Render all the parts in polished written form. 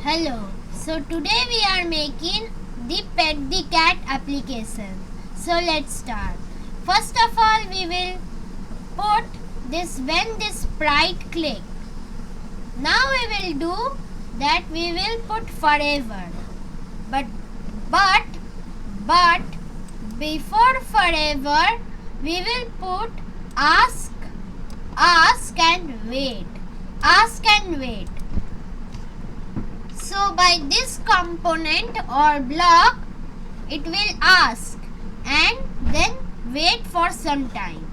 Hello. So today we are making the Pet the Cat application. So let's start. First of all, we will put this when this sprite click. Now we will do that we will put forever. But before forever we will put ask and wait. Ask and wait. So by this component or block, it will ask and then wait for some time.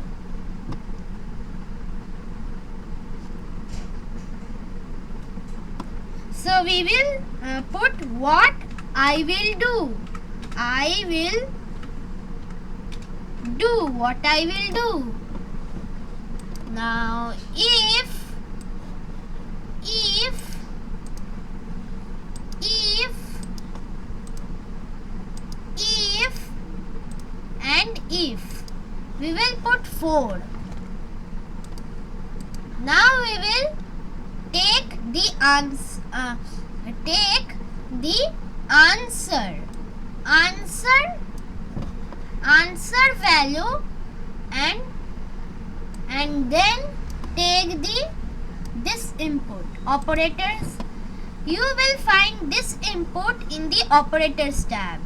So we will put what I will do. I will do what I will do. Now if and if we will put 4. Now we will take the answer value and then take this input operators. You will find this input in the operators tab.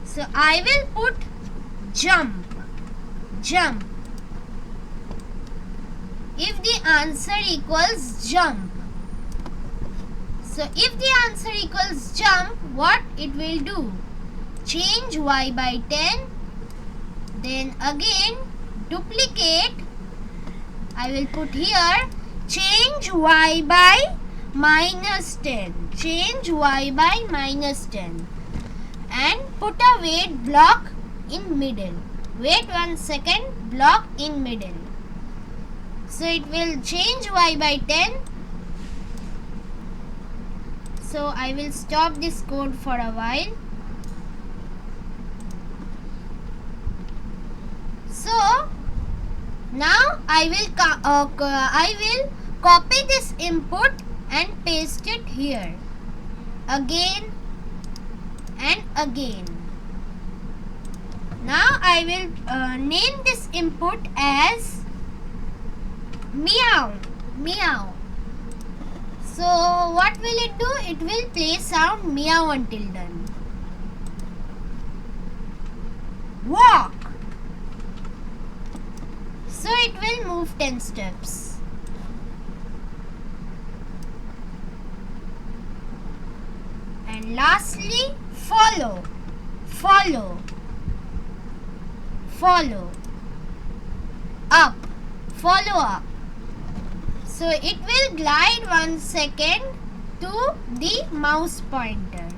So I will put jump. If the answer equals jump. So if the answer equals jump, what it will do? Change y by 10. Then again duplicate. I will put here change y by -10. Change y by -10. And put a wait block in middle. Wait 1 second, block in middle. So it will change y by 10. So I will stop this code for a while. So now I will copy this input and paste it here again and again. Now I will name this input as meow. So what will it do? It will play sound meow until done. Walk. So it will move 10 steps. And lastly, follow. Up. Follow up. So it will glide 1 second to the mouse pointer.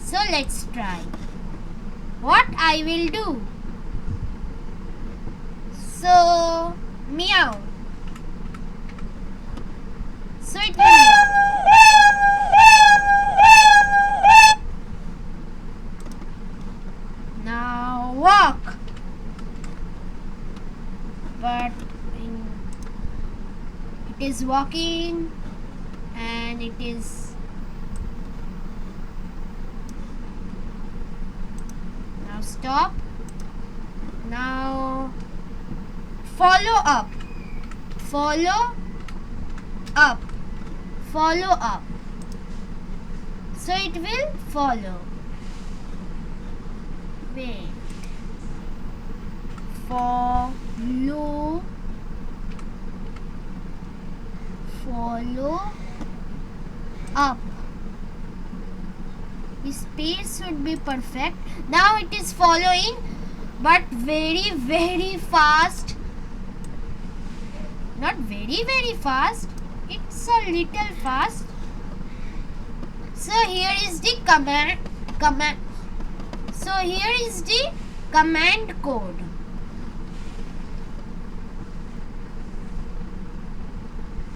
So let's try. What I will do? So meow. So it will. Now walk. But it is walking and it is now stop. Now follow up. So it will follow. Wait. Follow up. The speed should be perfect. Now it is following, but very, very fast. Not very, very fast. It's a little fast. So here is the command. So here is the command code.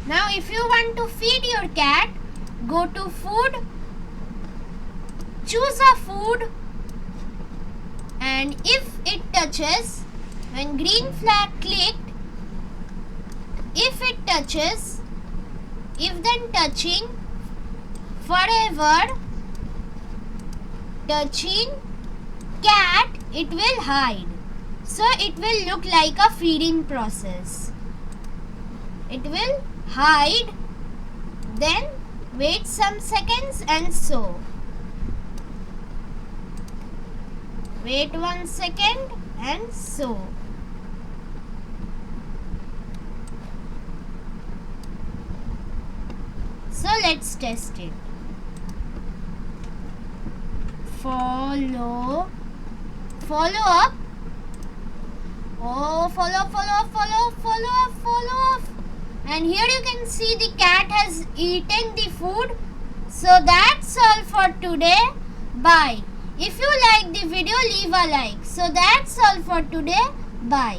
Now if you want to feed your cat, go to food, choose a food, and if it touches, when green flag clicked, if it touches, if then touching, forever touching cat, it will hide. So it will look like a feeding process. It will hide, then wait some seconds and sew. Wait 1 second and sew. So let's test it. Follow up. Oh, follow up. And here you can see the cat has eaten the food. So that's all for today. Bye. If you like the video, leave a like. So that's all for today. Bye.